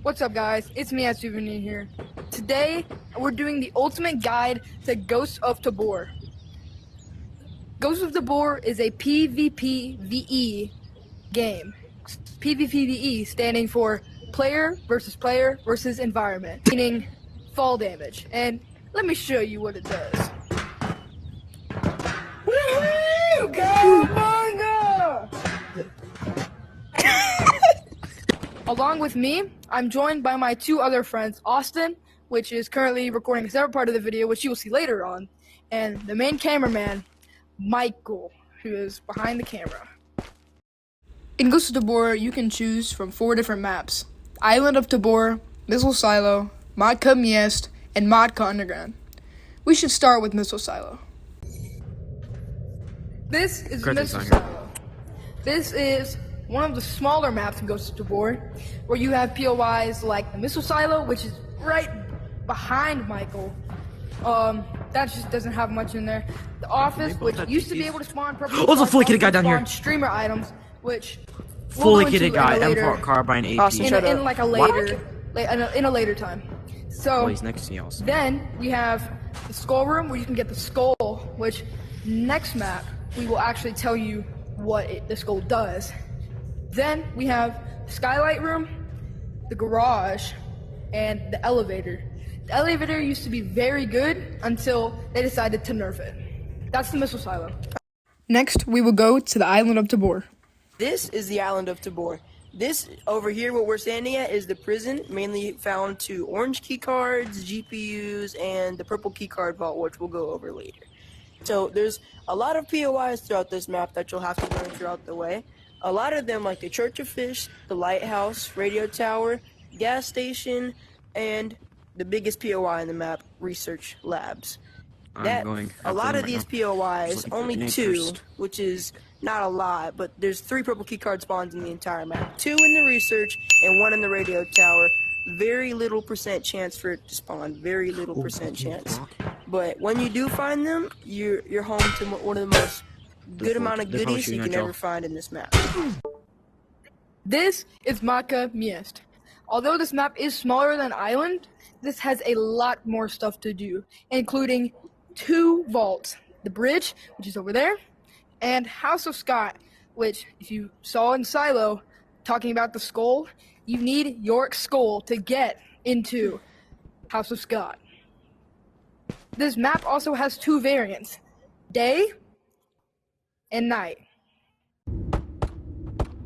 What's up, guys? It's me at Souvenir here. Today, we're doing the ultimate guide to Ghosts of Tabor. Ghosts of Tabor is a PvPvE game. PvPvE standing for player versus environment, meaning fall damage. And let me show you what it does. Woo-hoo! Cowabunga! Along with me, I'm joined by my two other friends, Austin, which is currently recording a separate part of the video, which you will see later on, and the main cameraman, Michael, who is behind the camera. In Ghosts of Tabor, you can choose from 4 different maps: Island of Tabor, Missile Silo, Matka Meist, and Matka Underground. We should start with Missile Silo. This is Missile Silo. This is one of the smaller maps in Ghosts of Tabor, where you have POIs like the Missile Silo, which is right behind Michael. That just doesn't have much in there. The Office, which used to be able to spawn purple. Oh, the fully kitted guy down here. Streamer items, which fully kitted guy, M4 carbine AP. In like a later time. So he's next to you also. Then we have the skull room, where you can get the skull, which next map we will actually tell you what the skull does. Then we have the skylight room, the garage, and the elevator. The elevator used to be very good until they decided to nerf it. That's the Missile Silo. Next, we will go to the Island of Tabor. This is the Island of Tabor. This over here, what we're standing at, is the prison, mainly found to orange key cards, GPUs, and the purple key card vault, which we'll go over later. So there's a lot of POIs throughout this map that you'll have to learn throughout the way. A lot of them, like the Church of Fish, the Lighthouse, Radio Tower, Gas Station, and the biggest POI in the map, Research Labs. A lot of these POIs, only 2, which is not a lot, but there's 3 purple keycard spawns in the entire map. 2 in the Research and 1 in the Radio Tower. Very little % chance for it to spawn. Very little % chance. But when you do find them, you're home to one of the most good amount of goodies you can ever find in this map. This is Matka Meist. Although this map is smaller than Island, this has a lot more stuff to do, including 2 vaults: the bridge, which is over there, and House of Scott, which, if you saw in Silo talking about the skull, you need York's skull to get into House of Scott. This map also has 2 variants: day and night.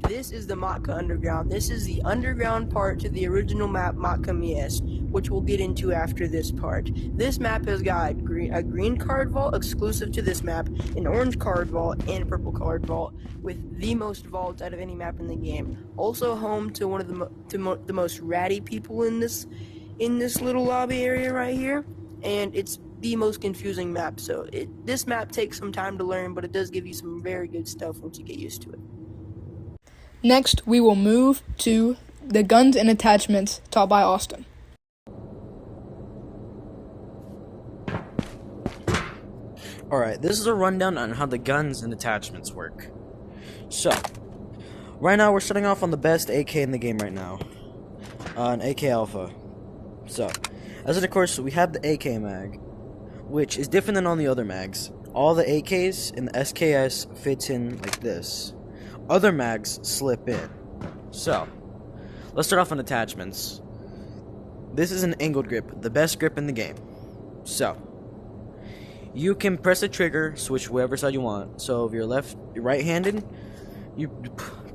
This is the Matka Underground. This is the underground part to the original map, Matka Meist, which we'll get into after this part. This map has got a green card vault exclusive to this map, an orange card vault, and a purple card vault, with the most vaults out of any map in the game. Also home to one of the most ratty people in this little lobby area right here, and it's the most confusing map. So this map takes some time to learn, but it does give you some very good stuff once you get used to it. Next, we will move to the guns and attachments taught by Austin. Alright, this is a rundown on how the guns and attachments work. So, right now we're starting off on the best AK in the game right now. An AK Alpha. So, as of course, we have the AK mag, which is different than all the other mags. All the AKs in the SKS fits in like this. Other mags slip in. So, let's start off on attachments. This is an angled grip, the best grip in the game. So, you can press the trigger, switch whatever side you want. So if you're right-handed, you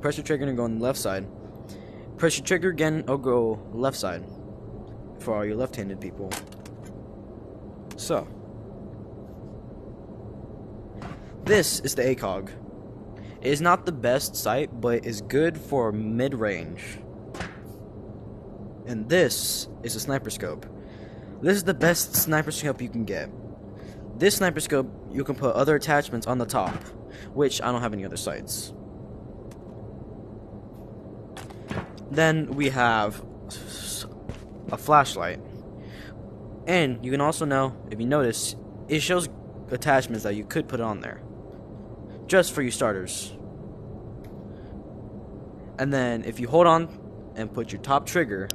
press the trigger and go on the left side. Press your trigger again, it'll go left side for all your left-handed people. So, this is the ACOG. It is not the best sight, but is good for mid-range. And this is a sniper scope. This is the best sniper scope you can get. This sniper scope, you can put other attachments on the top, which I don't have any other sights. Then we have a flashlight. And you can also know, if you notice, it shows attachments that you could put on there. Just for you starters. And then if you hold on and put your top trigger,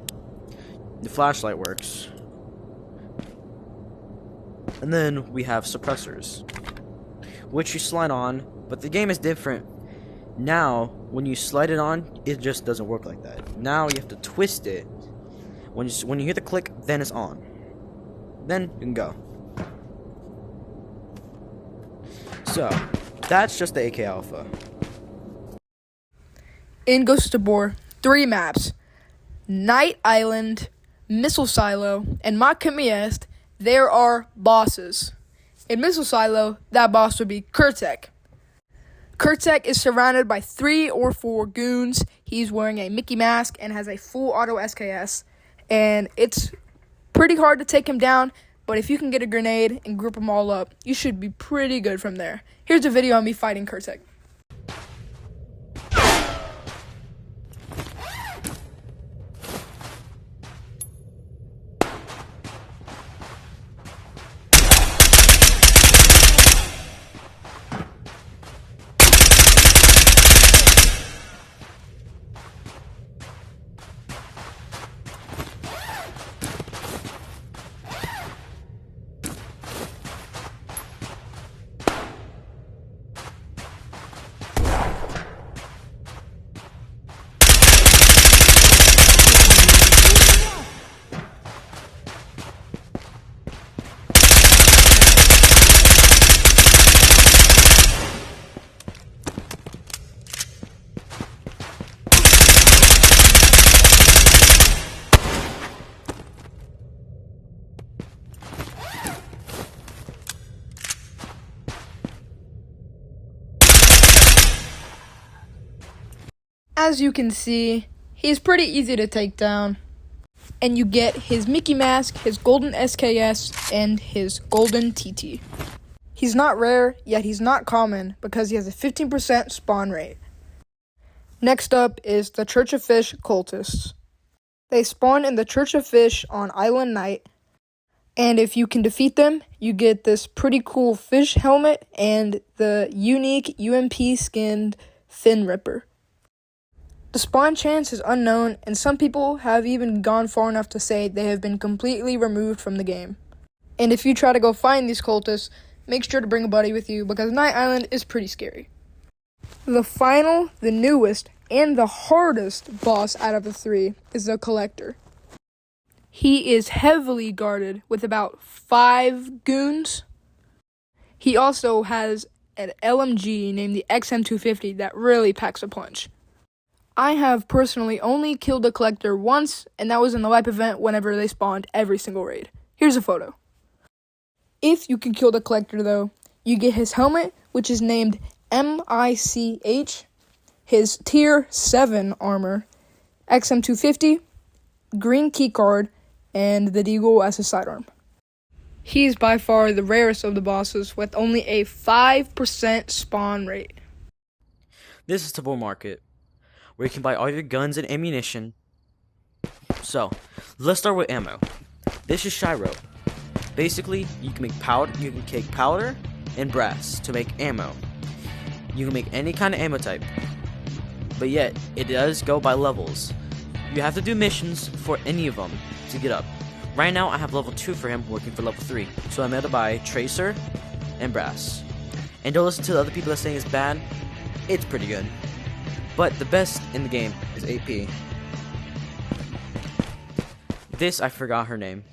the flashlight works. And then we have suppressors, which you slide on, but the game is different. Now, when you slide it on, it just doesn't work like that. Now you have to twist it. When you hear the click, then it's on. Then you can go. So, that's just the AK Alpha. In Ghost of Tabor, 3 maps, Night Island, Missile Silo, and Matka Meist, there are bosses. In Missile Silo, that boss would be Kurtek. Kurtek is surrounded by 3 or 4 goons. He's wearing a Mickey mask and has a full auto SKS. And it's pretty hard to take him down, but if you can get a grenade and group them all up, you should be pretty good from there. Here's a video of me fighting Kurtek. As you can see, he's pretty easy to take down. And you get his Mickey mask, his golden SKS, and his golden TT. He's not rare, yet he's not common because he has a 15% spawn rate. Next up is the Church of Fish cultists. They spawn in the Church of Fish on Island Night, and if you can defeat them, you get this pretty cool fish helmet and the unique UMP skinned Fin Ripper. The spawn chance is unknown, and some people have even gone far enough to say they have been completely removed from the game. And if you try to go find these cultists, make sure to bring a buddy with you because Night Island is pretty scary. The final, the newest, and the hardest boss out of the 3 is the Collector. He is heavily guarded with about 5 goons. He also has an LMG named the XM250 that really packs a punch. I have personally only killed the Collector once, and that was in the wipe event whenever they spawned every single raid. Here's a photo. If you can kill the Collector though, you get his helmet, which is named MICH, his tier 7 armor, XM250, green keycard, and the Deagle as a sidearm. He's by far the rarest of the bosses with only a 5% spawn rate. This is Tabor Market, where you can buy all your guns and ammunition. So, let's start with ammo. This is Shiro. Basically, you can make powder, you can take powder and brass to make ammo. You can make any kind of ammo type, but yet it does go by levels. You have to do missions for any of them to get up. Right now, I have level 2 for him, working for level 3. So I'm able to buy tracer and brass. And don't listen to the other people that saying it's bad. It's pretty good. But the best in the game is AP. This, I forgot her name,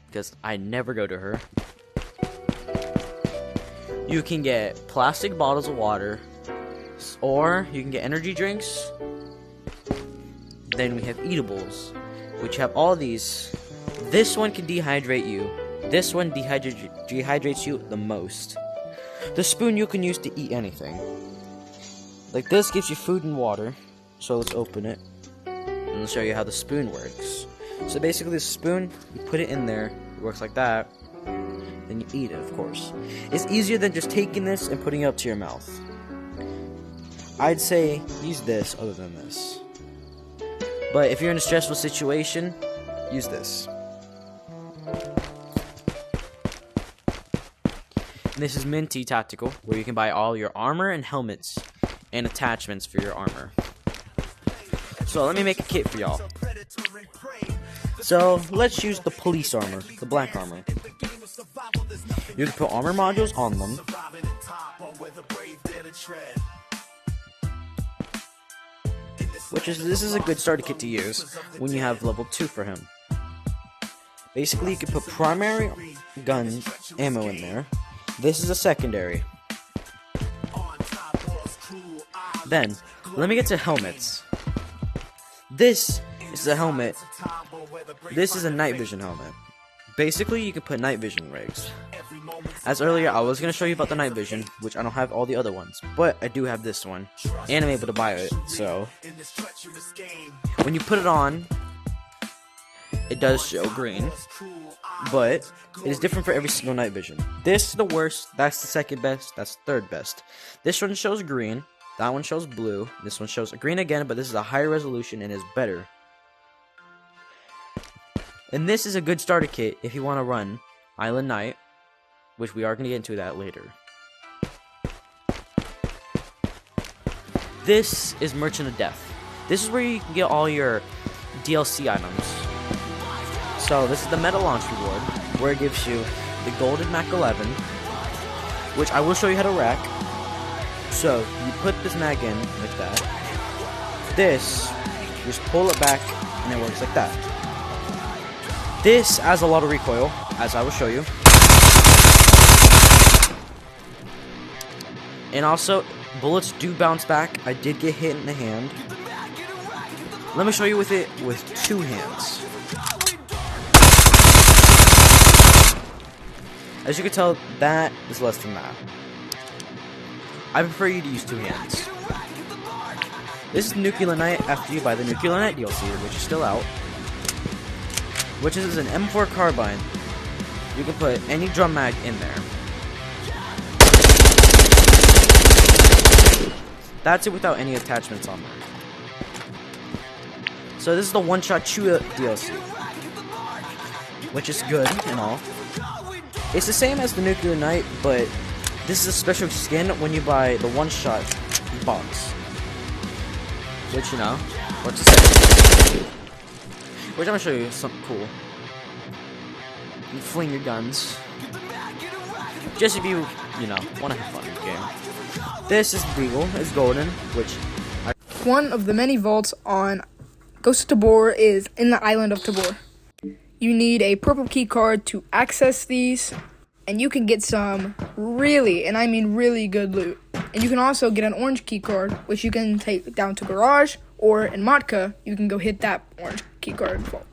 because I never go to her. You can get plastic bottles of water, or you can get energy drinks. Then we have eatables, which have all these. This one can dehydrate you. This one dehydrates you the most. The spoon you can use to eat anything. Like this gives you food and water. So let's open it. And I'll show you how the spoon works. So basically the spoon, you put it in there. It works like that. Then you eat it, of course. It's easier than just taking this and putting it up to your mouth. I'd say use this other than this. But if you're in a stressful situation, use this. And this is Minty Tactical, where you can buy all your armor and helmets and attachments for your armor. So let me make a kit for y'all. So let's use the police armor, the black armor. You can put armor modules on them. This is a good starter kit to use when you have level 2 for him. Basically, you can put primary gun ammo in there. This is a secondary. Then, let me get to helmets. This is a helmet. This is a night vision helmet. Basically, you can put night vision rigs. As earlier, I was going to show you about the night vision, which I don't have all the other ones, but I do have this one, and I'm able to buy it, so when you put it on, it does show green, but it is different for every single night vision. This is the worst, that's the second best, that's the third best. This one shows green, that one shows blue, this one shows green again, but this is a higher resolution and is better. And this is a good starter kit if you want to run Island Night, which we are going to get into that later. This is Merchant of Death. This is where you can get all your DLC items. So this is the Meta Launch Reward, where it gives you the Golden Mac 11, which I will show you how to rack. So you put this mag in like that. This, you just pull it back and it works like that. This has a lot of recoil, as I will show you. And also, bullets do bounce back. I did get hit in the hand. Let me show you with it with 2 hands. As you can tell, that is less than that. I prefer you to use 2 hands. This is Nuclear Night after you buy the Nuclear Night DLC, which is still out. Which is an M4 carbine. You can put any drum mag in there. That's it without any attachments on there. So this is the one-shot chew DLC, which is good and all. It's the same as the Nuclear Night, but this is a special skin when you buy the one-shot box. Which, you know, what to say. Which I'm gonna show you something cool. You fling your guns. Just if you know, want to have fun in the game. This is Beagle, it's golden, which One of the many vaults on Ghost of Tabor is in the island of Tabor. You need a purple key card to access these, and you can get some really, and I mean really good loot. And you can also get an orange key card, which you can take down to Garage, or in Matka, you can go hit that orange key card vault.